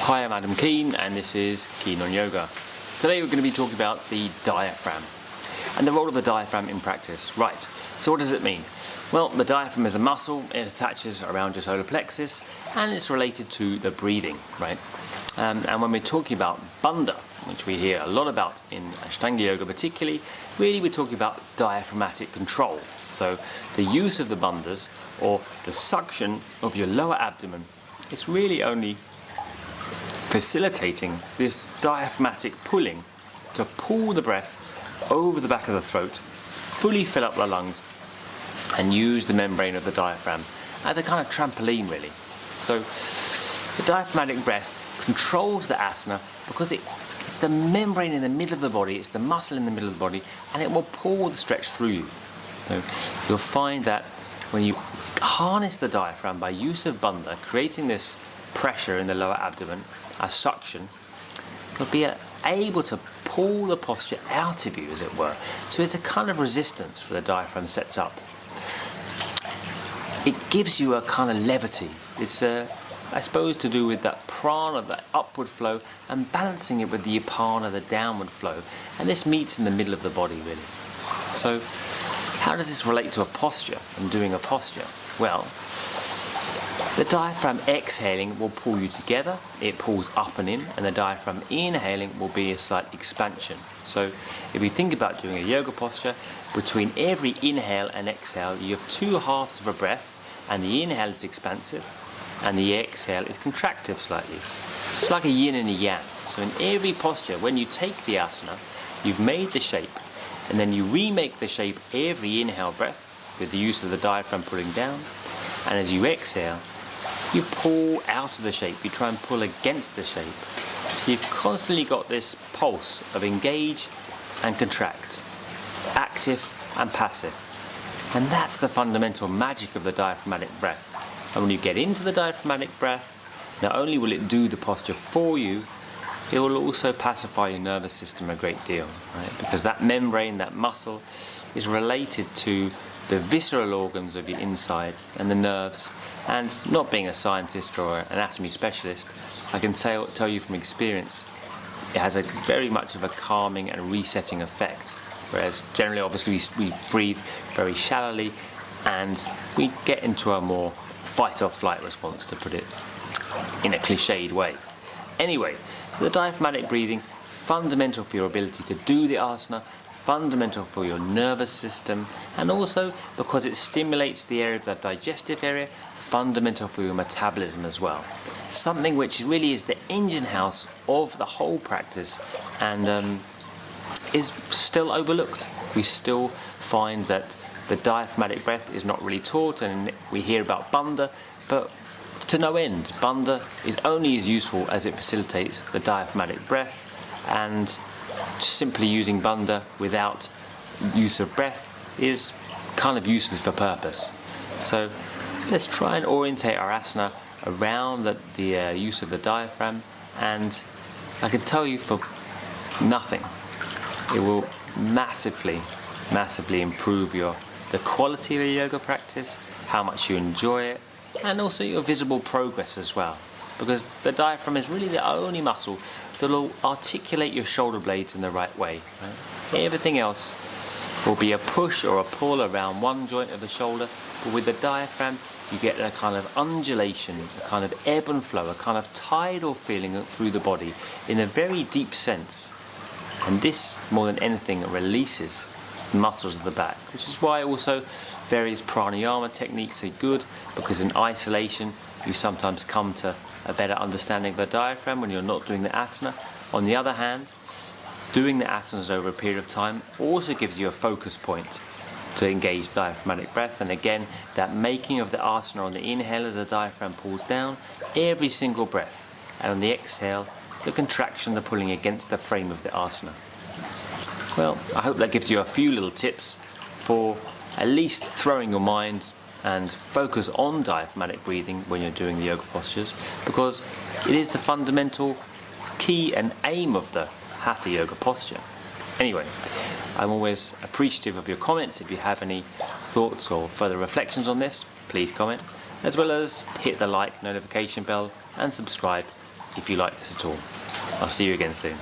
Hi, I'm Adam Keen and this is Keen on Yoga. Today we're going to be talking about the diaphragm and the role of the diaphragm in practice. Right, so what does it mean? Well, the diaphragm is a muscle, it attaches around your solar plexus and it's related to the breathing, right? And when we're talking about bandha, which we hear a lot about in Ashtanga yoga particularly, really we're talking about diaphragmatic control. So the use of the bandhas, or the suction of your lower abdomen, it's really only facilitating this diaphragmatic pulling to pull the breath over the back of the throat, fully fill up the lungs and use the membrane of the diaphragm as a kind of trampoline really. So the diaphragmatic breath controls the asana because it's the membrane in the middle of the body, it's the muscle in the middle of the body, and it will pull the stretch through you. So you'll find that when you harness the diaphragm by use of bandha, creating this pressure in the lower abdomen, a suction, you'll be able to pull the posture out of you, as it were. So it's a kind of resistance for the diaphragm sets up. It gives you a kind of levity. It's I suppose to do with that prana, that upward flow, and balancing it with the apana, the downward flow. And this meets in the middle of the body really. So how does this relate to a posture and doing a posture? Well, the diaphragm exhaling will pull you together, it pulls up and in, and the diaphragm inhaling will be a slight expansion. So if you think about doing a yoga posture, between every inhale and exhale you have two halves of a breath, and the inhale is expansive and the exhale is contractive slightly. So it's like a yin and a yang. So in every posture, when you take the asana, you've made the shape, and then you remake the shape every inhale breath with the use of the diaphragm pulling down, and as you exhale you pull out of the shape, you try and pull against the shape. So you've constantly got this pulse of engage and contract, active and passive. And that's the fundamental magic of the diaphragmatic breath. And when you get into the diaphragmatic breath, not only will it do the posture for you, it will also pacify your nervous system a great deal, right? Because that membrane, that muscle, is related to the visceral organs of your inside and the nerves. And not being a scientist or an anatomy specialist, I can tell you from experience, it has a very much of a calming and resetting effect. Whereas generally, obviously, we breathe very shallowly and we get into a more fight or flight response, to put it in a cliched way. Anyway, the diaphragmatic breathing, fundamental for your ability to do the asana, fundamental for your nervous system, and also because it stimulates the area of the digestive area, fundamental for your metabolism as well. Something which really is the engine house of the whole practice and is still overlooked. We still find that the diaphragmatic breath is not really taught, and we hear about bandha, but to no end. Bandha is only as useful as it facilitates the diaphragmatic breath, and simply using bandha without use of breath is kind of useless for purpose. So let's try and orientate our asana around the use of the diaphragm, and I can tell you for nothing, it will massively improve the quality of your yoga practice, how much you enjoy it, and also your visible progress as well. Because the diaphragm is really the only muscle that will articulate your shoulder blades in the right way. Right? Everything else will be a push or a pull around one joint of the shoulder, but with the diaphragm you get a kind of undulation, a kind of ebb and flow, a kind of tidal feeling through the body in a very deep sense. And this, more than anything, releases the muscles of the back, which is why also various pranayama techniques are good, because in isolation you sometimes come to a better understanding of the diaphragm when you're not doing the asana. On the other hand, doing the asanas over a period of time also gives you a focus point to engage diaphragmatic breath, and again that making of the asana on the inhale as the diaphragm pulls down every single breath, and on the exhale the contraction, the pulling against the frame of the asana. Well, I hope that gives you a few little tips for at least throwing your mind and focus on diaphragmatic breathing when you're doing the yoga postures, because it is the fundamental key and aim of the hatha yoga posture. Anyway, I'm always appreciative of your comments. If you have any thoughts or further reflections on this, please comment, as well as hit the like, notification bell and subscribe if you like this at all. I'll see you again soon.